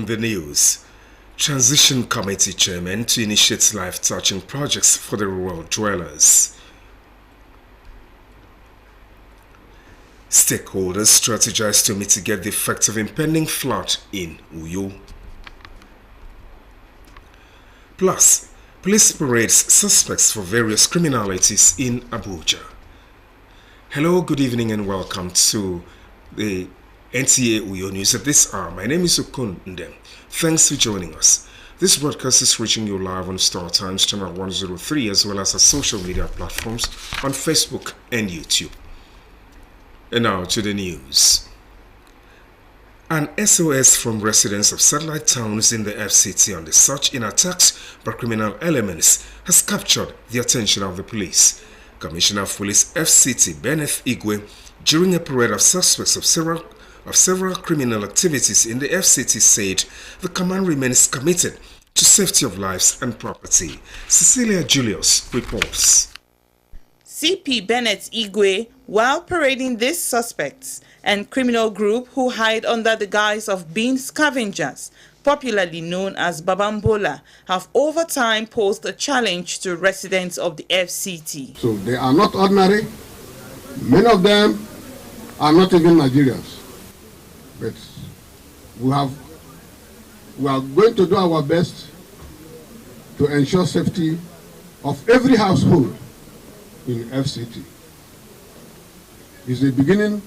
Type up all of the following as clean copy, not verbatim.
In the news, Transition Committee Chairman to initiate life-touching projects for the rural dwellers. Stakeholders strategize to mitigate the effects of impending flood in Uyo. Plus, police parades suspects for various criminalities in Abuja. Hello, good evening and welcome to the NTA Uyo News at this hour. My name is Okun Ndem. Thanks for joining us. This broadcast is reaching you live on Star Times Channel 103 as well as our social media platforms on Facebook and YouTube. And now to the news. An SOS from residents of satellite towns in the FCT on the search in attacks by criminal elements has captured the attention of the police. Commissioner of Police FCT Benneth Igwe, during a parade of suspects of several criminal activities in the FCT, said the command remains committed to safety of lives and property. Cecilia Julius reports. CP Bennett Igwe, while parading these suspects and criminal group who hide under the guise of being scavengers, popularly known as Babambola, have over time posed a challenge to residents of the FCT. So they are not ordinary. Many of them are not even Nigerians. But we are going to do our best to ensure safety of every household in FCT. It's the beginning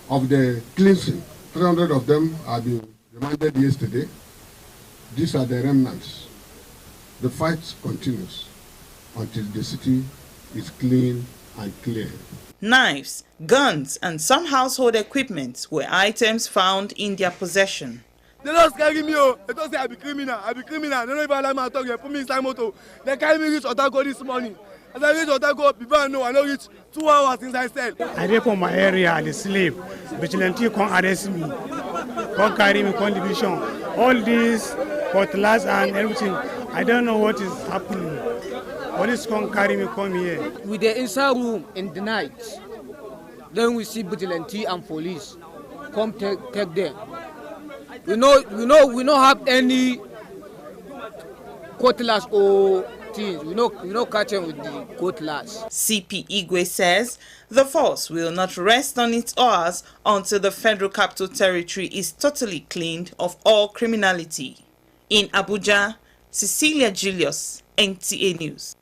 of the cleansing. 300 of them have been remanded yesterday. These are the remnants. The fight continues until the city is clean and clear. Knives, guns, and some household equipment were items found in their possession. They don't carry me. They don't say I be criminal. They don't even allow me to talk. They put me inside motor. They carry me reach Otago this morning. As I reach Otago, people I know I don't reach 2 hours inside cell. I dey for my area, I sleep. Vigilante come arrest me. Come carry me, come division. All this cutlass and everything. I don't know what is happening. Police come carry me, come here. We dey inside room in the night. Then we see vigilante and police come take them. We no have any cutlass or things. We no catch them with the cutlass. CP Igwe says the force will not rest on its oars until the Federal Capital Territory is totally cleaned of all criminality. In Abuja, Cecilia Julius, NTA News.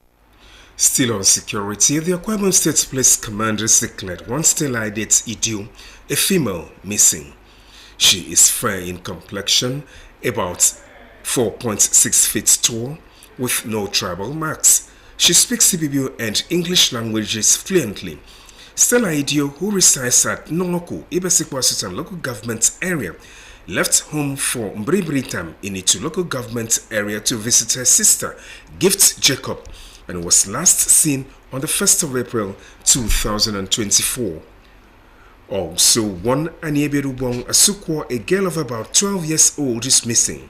Still on security, the Akwa Ibom State Police Commanders declared one Stella Idet Idu, a female, missing. She is fair in complexion, about 4.6 feet tall, with no tribal marks. She speaks Ibibio and English languages fluently. Stella Idio, who resides at Nongoku, Ibesikwa local government area, left home for Mbribritam in Itu local government area to visit her sister, Gift Jacob, and was last seen on the 1st of April 2024. Also, one Aniebirubong Asukwo, a girl of about 12 years old, is missing.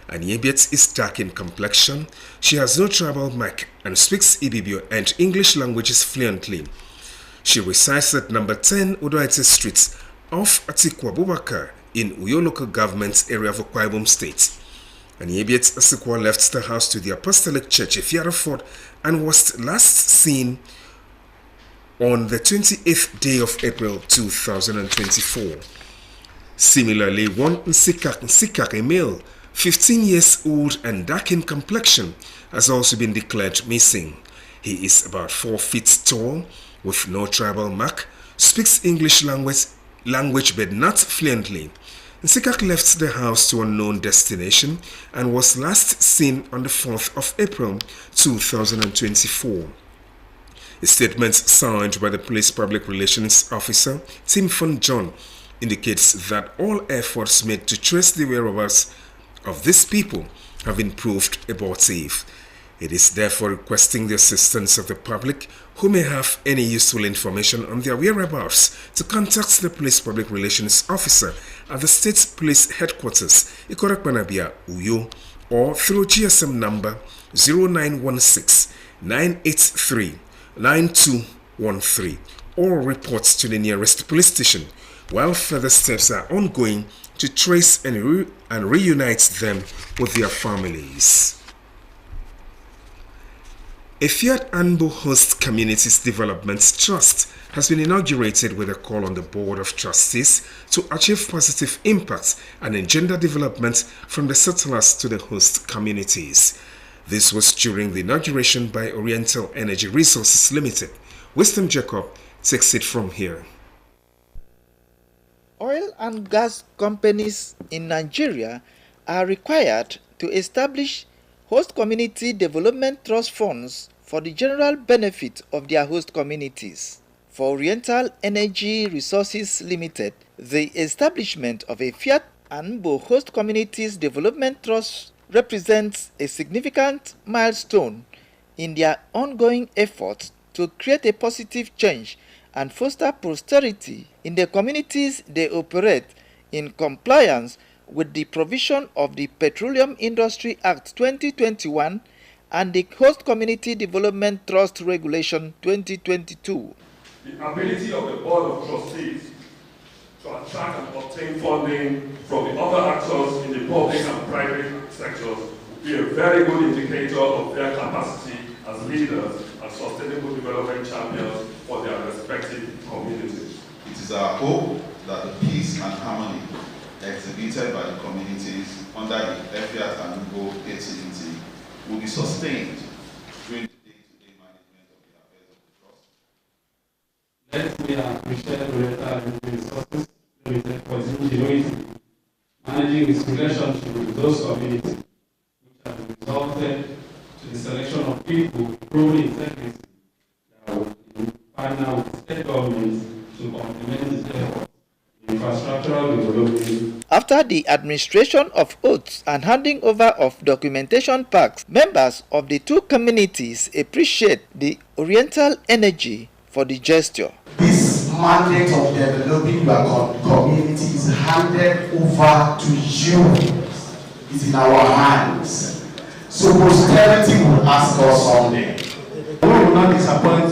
Aniebet is dark in complexion. She has no tribal mark and speaks Ibibio and English languages fluently. She resides at number 10 Odoite Street off Atiku Abubakar in Uyo local government area of Akwa Ibom State. Aniebet Asukwo left the house to the Apostolic Church Efiaraford and was last seen on the 28th day of April 2024. Similarly, one Nsikak, a male, 15 years old and dark in complexion, has also been declared missing. He is about 4 feet tall, with no tribal mark, speaks English language but not fluently. Nsikak left the house to unknown destination and was last seen on the 4th of April 2024. A statement signed by the police public relations officer, Tim Fon John, indicates that all efforts made to trace the whereabouts of these people have been proved abortive. It is therefore requesting the assistance of the public who may have any useful information on their whereabouts to contact the police public relations officer at the state police headquarters, Ikorakbanabia, Uyo, or through GSM number 0916 983 9213 or reports to the nearest police station, while further steps are ongoing to trace and reunite them with their families. A Fiat Anbo Host Communities Development Trust has been inaugurated with a call on the Board of Trustees to achieve positive impact and engender development from the settlers to the host communities. This was during the inauguration by Oriental Energy Resources Limited. Wisdom Jacob takes it from here. Oil and gas companies in Nigeria are required to establish host community development trust funds for the general benefit of their host communities. For Oriental Energy Resources Limited, the establishment of a Fiat Anbo Host Communities Development Trust represents a significant milestone in their ongoing efforts to create a positive change and foster prosperity in the communities they operate in compliance with the provision of the Petroleum Industry Act 2021 and the Host Community Development Trust Regulation 2022. The ability of the Board of Trustees to attract and obtain funding from the other actors in the public and private sectors will be a very good indicator of their capacity as leaders and sustainable development champions for their respective communities. It is our hope that the peace and harmony exhibited by the communities under the Fiat Anbo activity will be sustained during the day-to-day management of the affairs of the trust. Let me appreciate Oriental Energy Resources Limited for its ingenuity, managing its relationship with those communities, which has resulted to the selection of people with proven integrity that will partner with state governments to complement the efforts in infrastructural development. After the administration of oaths and handing over of documentation packs, members of the two communities appreciate the Oriental Energy for the gesture. This mandate of developing your community is handed over to you. It's in our hands. So posterity will ask us someday. We will not disappoint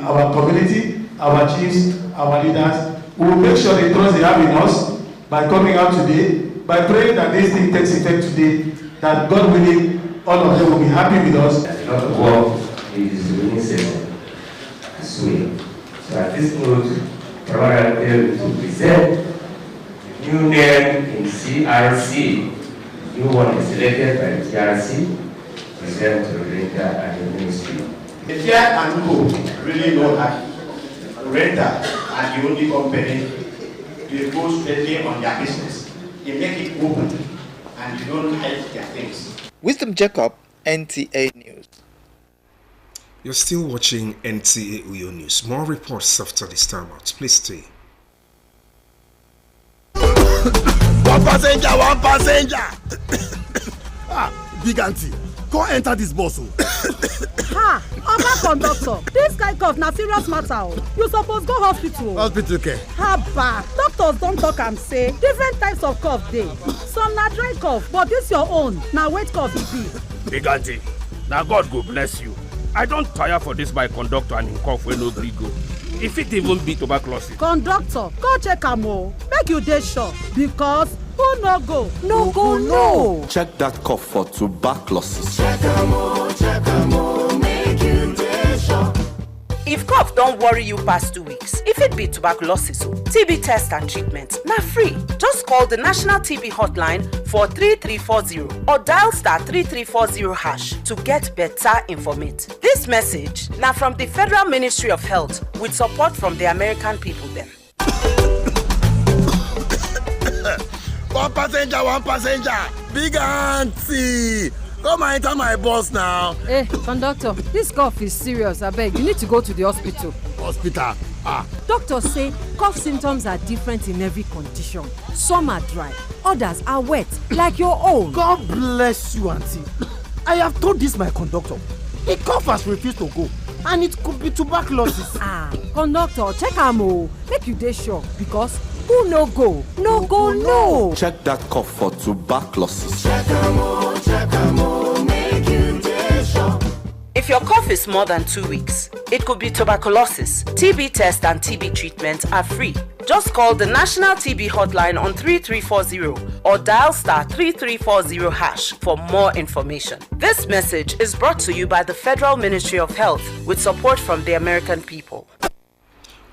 our community, our chiefs, our leaders. We will make sure the trust they have in us by coming out today, by praying that this thing takes effect today, that God willing, all of them will be happy with us. A lot of work is doing as well. So at this note, I want to present the new name in CRC. The new one is selected by the CRC, present to Oriental and the Ministry. The Fiat Anbo really know that Oriental are the only company they go steadily on their business. They make it open and they don't hide their things. Wisdom Jacob, NTA News. You're still watching NTA Uyo News. More reports after this time out. Please stay. One passenger. Big auntie, go enter this bus. Ha! Oga conductor, this kind cough na serious matter. You suppose go hospital. Hospital care. Haba, doctors don talk am say different types of cough dey. Some na dry cough, but this your own na wet cough e be. Big auntie, na God go bless you. I don tire for this my conductor and him cough wey no gree go. E fit even be tuberculosis. Conductor, go check am o, make you dey sure because who no go no go know. Check that cough for tuberculosis. Check am o, make you dey sure. If cough don't worry you past 2 weeks, if it be tuberculosis, TB test and treatment, na free. Just call the National TB Hotline for 3340 or dial *3340# to get better information. This message now from the Federal Ministry of Health with support from the American people then. One passenger. Big auntie. Come and enter my bus now. Hey, conductor, this cough is serious. I beg, you need to go to the hospital. Hospital? Doctors say cough symptoms are different in every condition. Some are dry, others are wet, like your own. God bless you, auntie. I have told this my conductor. The cough has refused to go, and it could be tuberculosis. Conductor, check am o, make you dey sure because who no go no. Check that cough for tuberculosis. Check am o, make you dey sure. If your cough is more than 2 weeks, it could be tuberculosis. TB test and TB treatment are free. Just call the National TB Hotline on 3340 or dial *3340# for more information. This message is brought to you by the Federal Ministry of Health with support from the American people.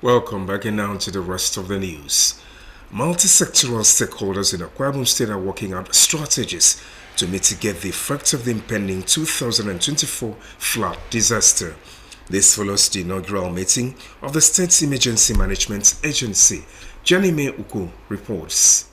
Welcome back, and now to the rest of the news. Multi-sectoral stakeholders in Akwa Ibom State are working out strategies to mitigate the effects of the impending 2024 flood disaster. This follows the inaugural meeting of the State's Emergency Management Agency. Janime Uku reports.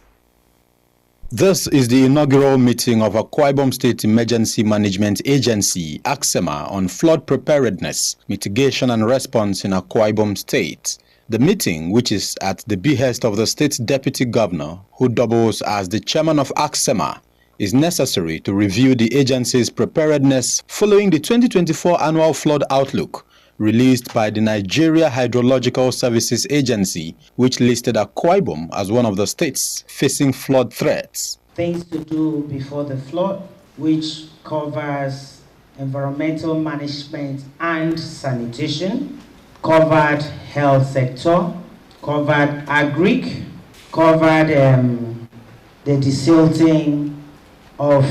This is the inaugural meeting of Akwa Ibom State Emergency Management Agency, ACSEMA, on flood preparedness, mitigation and response in Akwa Ibom State. The meeting, which is at the behest of the state's deputy governor, who doubles as the chairman of ACSEMA, is necessary to review the agency's preparedness following the 2024 annual flood outlook released by the Nigeria Hydrological Services Agency, which listed Akwa Ibom as one of the states facing flood threats. Things to do before the flood, which covers environmental management and sanitation, covered health sector, covered agric, covered the desilting of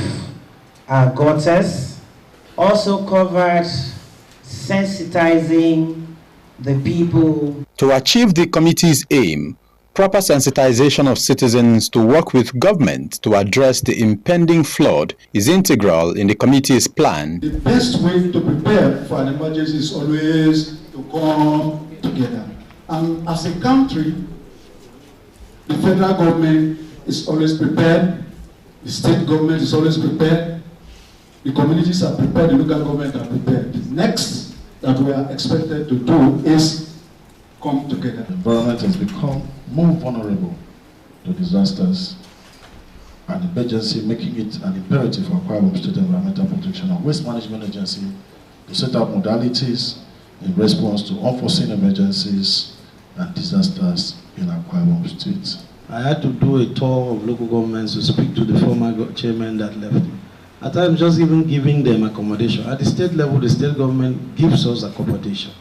gutters, also covered sensitizing the people. To achieve the committee's aim, proper sensitization of citizens to work with government to address the impending flood is integral in the committee's plan. The best way to prepare for an emergency is always to come together. And as a country, the federal government is always prepared. The state government is always prepared. The communities are prepared. The local government are prepared. The next that we are expected to do is come together. The environment has become more vulnerable to disasters, and the agency making it an imperative for Akwa Ibom State Environmental Protection and Waste Management Agency to set up modalities in response to unforeseen emergencies and disasters in Akwa Ibom State. I had to do a tour of local governments to speak to the former chairman that left. At times, just even giving them accommodation. At the state level, the state government gives us accommodation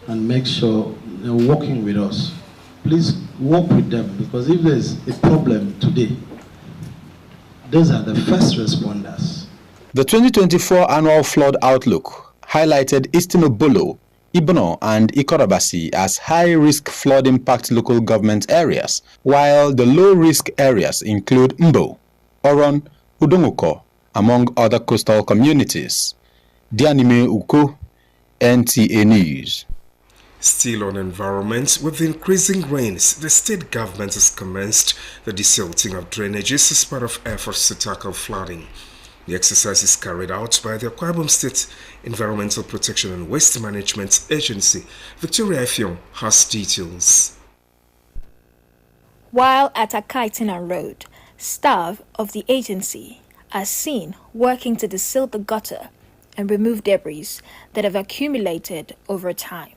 and makes sure they're working with us. Please work with them, because if there's a problem today, those are the first responders. The 2024 annual flood outlook highlighted Eastern Obolo, Ibono and Ikorabasi as high-risk flood impact local government areas, while the low-risk areas include Mbo, Oron, Udonguko, among other coastal communities. Dianime Uko, NTA News. Still on environment, with increasing rains, the state government has commenced the desilting of drainages as part of efforts to tackle flooding. The exercise is carried out by the Akwa Ibom State Environmental Protection and Waste Management Agency. Victoria Effiong has details. While at Akaitina Road, staff of the agency are seen working to desilt the gutter and remove debris that have accumulated over time,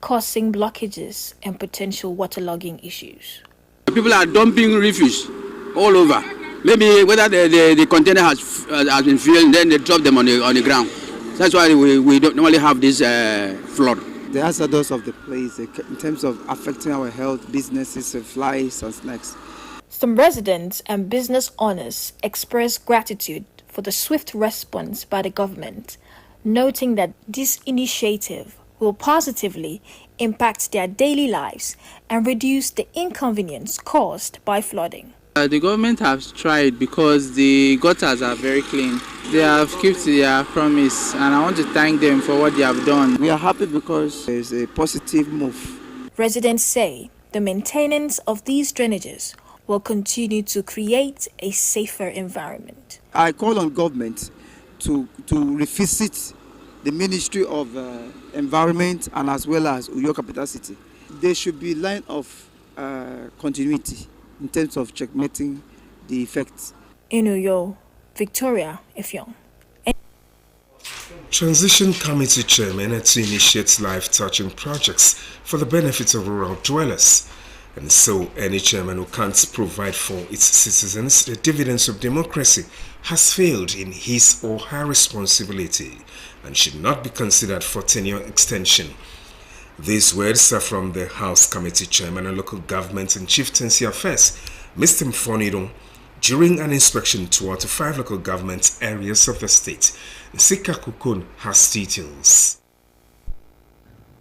causing blockages and potential waterlogging issues. People are dumping refuse all over. Maybe whether the container has been filled, then they drop them on the ground. That's why we don't normally have this flood. The hazards of the place in terms of affecting our health, businesses, flies and snakes. Some residents and business owners express gratitude for the swift response by the government, noting that this initiative will positively impact their daily lives and reduce the inconvenience caused by flooding. The government has tried because the gutters are very clean. They have kept their promise, and I want to thank them for what they have done. We are happy because it's a positive move. Residents say the maintenance of these drainages will continue to create a safer environment. I call on government to revisit the Ministry of Environment and as well as Uyo Capital City. There should be a line of continuity in terms of checkmating the effects. In Uyo, Victoria Effiong. Transition Committee Chairman had to initiate life-touching projects for the benefit of rural dwellers. And so any chairman who can't provide for its citizens the dividends of democracy has failed in his or her responsibility and should not be considered for tenure extension. These words are from the House Committee Chairman on Local Government and Chieftaincy Affairs, Mr. Mfonidon, during an inspection tour to 5 local government areas of the state. Nsika Okon has details.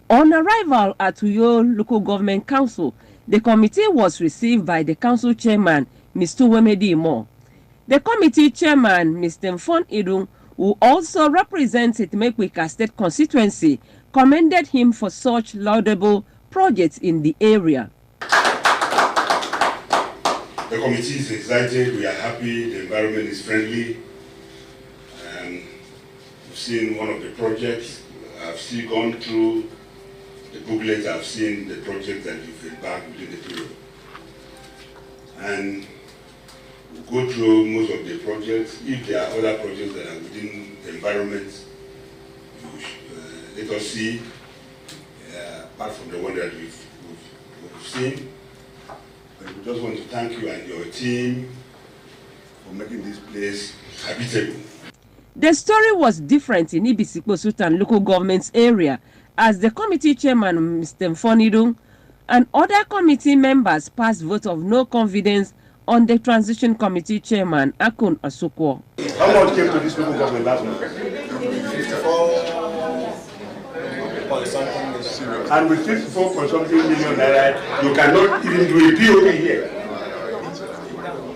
On arrival at Uyo Local Government Council, the committee was received by the council chairman, Mr. Wemedi Imo. The committee chairman, Mr. Mfonidon, who also represents Itemekpika State constituency, commended him for such laudable projects in the area. The committee is excited, we are happy, the environment is friendly. We've seen one of the projects, I've still gone through the booklet, I've seen the project that you've embarked within the period. And we'll go through most of the projects. If there are other projects that are within the environment, let us see, apart from the one that we've seen. But we just want to thank you and your team for making this place habitable. The story was different in Ibisikpo Sultan local government area, as the committee chairman, Mr. Mfonidon, and other committee members passed vote of no confidence on the transition committee chairman, Akun Asokwo. How much came to this local government last month? 54.something. And with 54.something million naira, you cannot even do a POP here.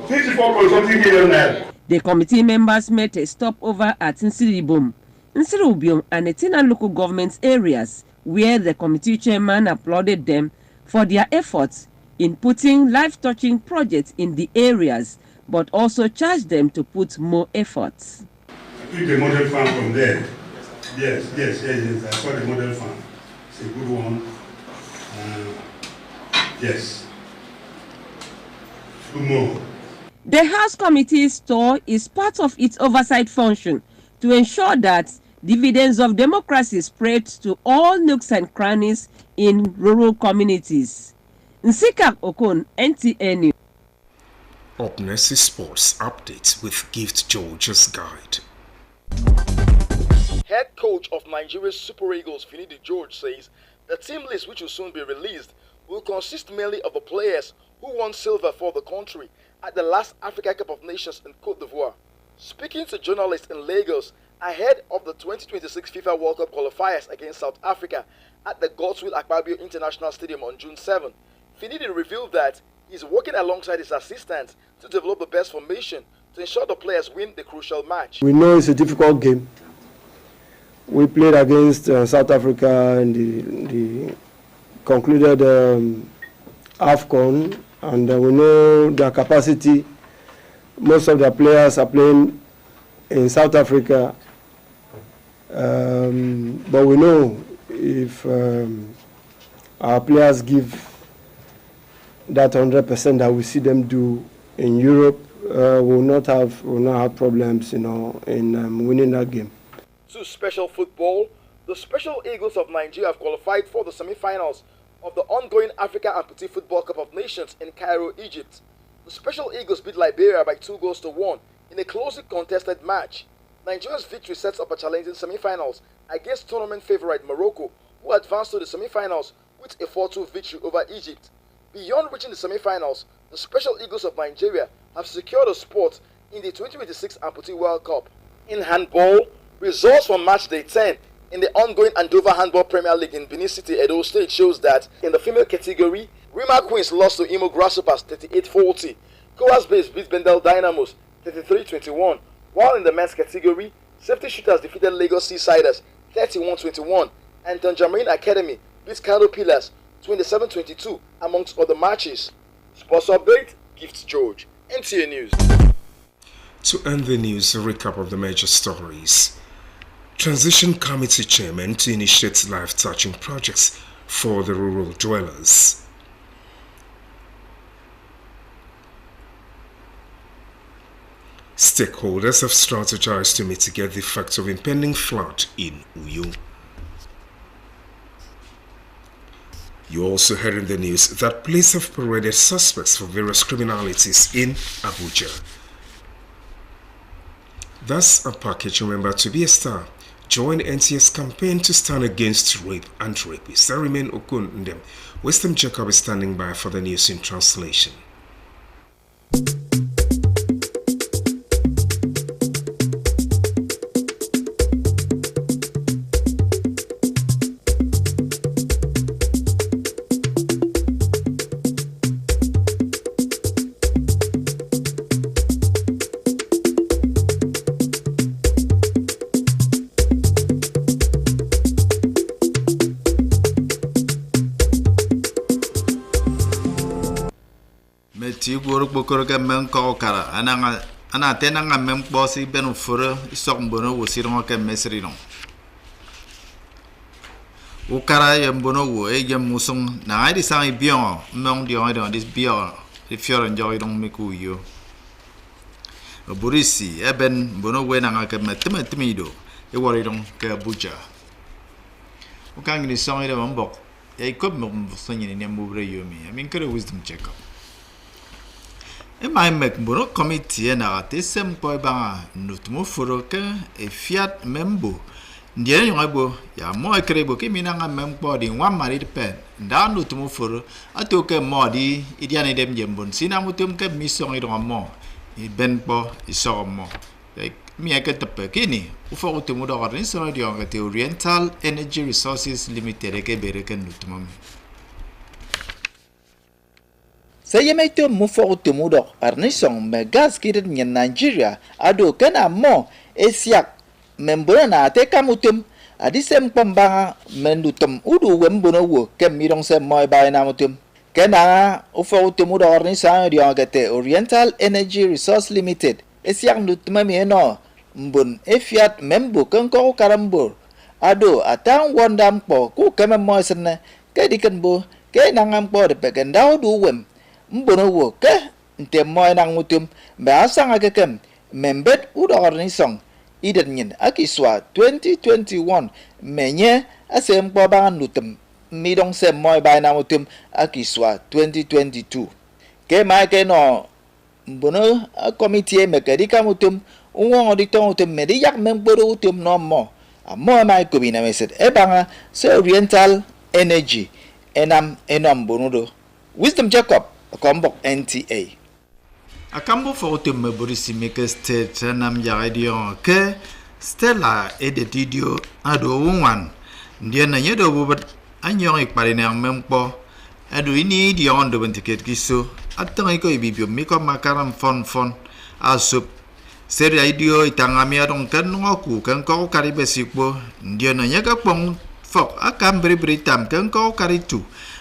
54.something million naira. The committee members met a stopover at Nsiribom, Nsirubiom, and Etina local government areas, where the committee chairman applauded them for their efforts in putting life-touching projects in the areas, but also charged them to put more efforts. I picked the model farm from there. Yes, I saw the model farm. It's a good one. Yes. Two more. The House Committee's tour is part of its oversight function to ensure that dividends of democracy spread to all nooks and crannies in rural communities. Nsika Okon, NTN. Up next is Sports Update with Gift George's Guide. Head coach of Nigeria's Super Eagles, Finidi George, says the team list, which will soon be released, will consist mainly of the players who won silver for the country at the last Africa Cup of Nations in Cote d'Ivoire. Speaking to journalists in Lagos ahead of the 2026 FIFA World Cup qualifiers against South Africa at the Godswill Akpabio International Stadium on June 7, Finidi revealed that he's working alongside his assistants to develop the best formation to ensure the players win the crucial match. We know it's a difficult game. We played against South Africa in the concluded AFCON, and we know their capacity. Most of the players are playing in South Africa, but we know if our players give that 100% that we see them do in Europe, will not have problems, in winning that game. To special football, the Special Eagles of Nigeria have qualified for the semi-finals of the ongoing Africa Amputee Football Cup of Nations in Cairo, Egypt. The Special Eagles beat Liberia by 2-1 in a closely contested match. Nigeria's victory sets up a challenging semi-finals against tournament favourite Morocco, who advanced to the semi-finals with a 4-2 victory over Egypt. Beyond reaching the semi-finals, the Special Eagles of Nigeria have secured a spot in the 2026 Amputee World Cup. In handball, results from match day 10 in the ongoing Andova Handball Premier League in Benin City, Edo State shows that in the female category, Rima Queens lost to Imo Grasshoppers 38-40. Coas Base beat Bendel Dynamos 33-21, while in the men's category, Safety Shooters defeated Lagos Seasiders 31-21, and Tangerine Academy beat Kano Pillars 27-22, amongst other matches. Sports Update, Gift George, NTA News. To end the news, a recap of the major stories. Transition Committee Chairman to initiate life-touching projects for the rural dwellers. Stakeholders have strategized to mitigate the effects of impending flood in Uyo. You also heard in the news that police have paraded suspects for various criminalities in Abuja. That's a package. Remember to be a star join NTS campaign to stand against rape and rapists. I remain Okun Ndem. Wisdom Jacob is standing by for the news in translation. Tigor Bokoroga Menko Kara, Anatena Membosi Benufura, Sombono was Siroka Mesrino. Ukara Yambono, Agam Musung, now I design beyond, among the order on this beer, if you're enjoying on Mikuyo. Burisi, Eben, Bono Wenanga Matematido, a worried on Kabuja. Ukang is song in a book. A couple of singing in a movie, you mean. I mean, could a wisdom check up. My Macboro committee and artism poeba nutmo furoka a fiat membo. Ndian yabo ya mo krebo ke minanga membo di one married pen. Down nutmo furo atoke modi idiane dem jembon sinamutum ke misong idon mo. I benpo iso mo. Like me ake tepe kini ufo utumu do orin so di ngate Oriental Energy Resources Limited ke bereke nutmo. Saya itu mufo tumudo arnisong megas kirit nyen Nigeria ado kana mo esiak membona na te kamutum adisem pembanga mendutum udu wembono wo kemirong se moy bay namutum kana ufo tumudo arnisang di agate Oriental Energy Resource Limited esiak nutuma mieno mbun efiat membu kengko karambur ado atang wondam po ku keme moy sene ke dikenbo ke nangam po de pegandau du wem mbono wo ke nte moy nang mutum ba sang akekem membet udor ni song iden nyin akiswa 2021 menye asem po bangan nutum midong se moy ba na mutum akiswa 2022 ke ma ke no mbono committee mekedika mutum unwo oditong mutum mediak memboro mutum no mo amo ma ko bina meset e banga se Oriental Energy enam bonudo Wisdom Jacob Kombok NTA. Akambo foto meborisi make state nam yadion ke Stella edetidio ado one. Ndian na yedo bubat anyon ikparina mempo ado ini dion do ticket kiso atang iko ibibio miko makaram fon asup seri idio itangami adong kan ngoku kan ko karibe sikbo ndian na yaga pong fok akam britam kan ko karitu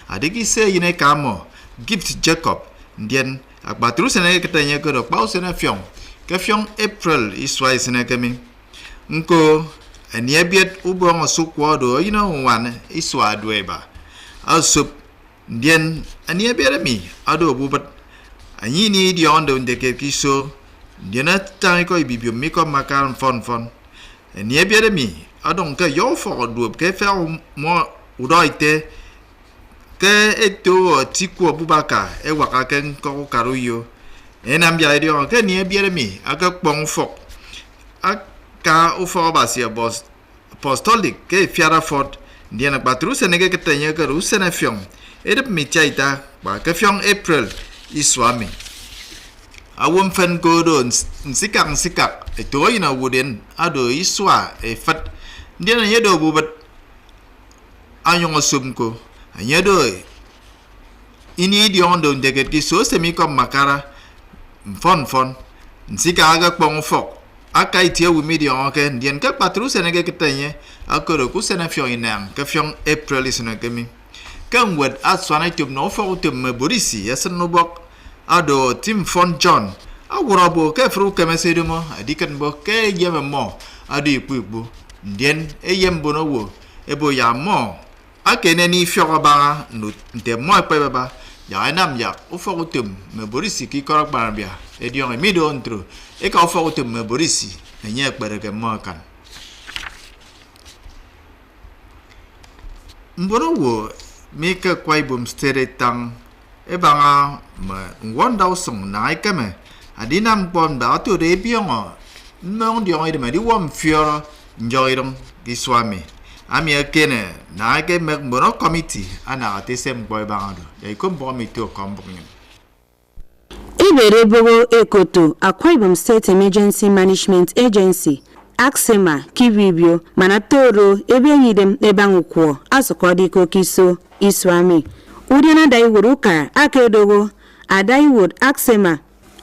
adiki se yine kamo Gift Jacob Ndian akbatru sene ketanya ke dok bau sene fiong ke fiong April iswai sene kami nko aniabiet ubong sukwa do wan iswa dueba asup Ndian aniabiet mi ado bubat anyini di ondo ndeke kiso Ndian tan ko ibibio miko makan fon aniabiet mi adong ke yo fo do ke fa mo udoite ke eto tiku Abubakar e wakaken ko karuyo enam ya dio ke ni bieremi aka pong fok aka ufo basia boss apostolic ke fiara fort diana batru senege ke tanya ke rusena fiong edep mi chaita ba ke fiong April iswami awum fen godon sikak eto ina wuden ado iswa e fat diana yedo bubat ayong asumko Anyado ini diondo ndeket kiso semi kom makara fon nsika aga kpong fok aka itie wimi dion ke ndien ke patru senege ketenye akoro ku sena fion inang ke fion April isna kemi kan wed aswana tub no fok tub meborisi yasen bok ado tim fon John awurabo ke fru kemesedumo adikan bo ke yeme mo adi ipu ndien eyembono wo ebo ya mo akene ni fiora banga nte mo pebaba ya nam ya ufokutum me borisi ki korak barbia e dion mi do ontro e ka ufokutum me borisi enye kbereke mo kan mboro wo mi ke kwaibum stere tang e banga ma wonda song na ikeme adinam pon ba to de biongo non dion ide me di wom fiora njoirong iswami ami akene na ke mek mono committee ana atesem boy bangado ya ikom committee o kombunyo Iberebogo Ekoto, Akwa Ibom State Emergency Management Agency, Aksema, Kibibio, Manatoro, Ebenyidem, Ebangukwo, Asokodiko Kiso, Iswami. Udiana Daiwuruka, Akedogo, Adaiwud, Aksema,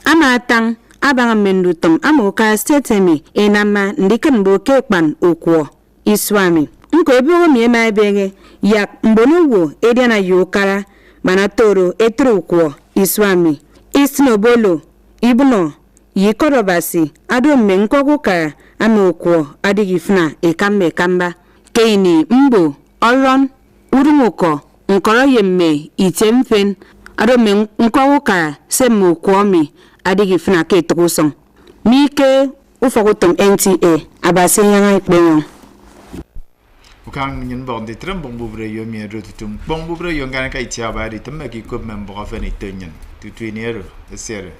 Amatang, Abangamendutom, Amoka Statemi, Enama, Ndikanbo Kekpan, Ukwo, Iswami. Nko Ebo Miema Ebenge, Yak Mbonuwo, Ediana Yokara, Manatoro, Etrukwo, Iswami. Isnobolo, Ibno, Yikorobasi, Adome Nkoguka, Amokwo, Adigifna, Ekambe Kamba, Keini, Mbo, Oron, Urumuko, Nkoroyeme, Itemfen, Adome Nkoguka, Semokwomi, Adigifna Ketruson. Mike, Ufagotom NTA, Abaseyanga Ikbenyon. Ukang nyen bon de trem bon bubre yo mi rotutum bon bubre yo ngana kai tia ba de temaki ko member of any tenyen tu twinero esere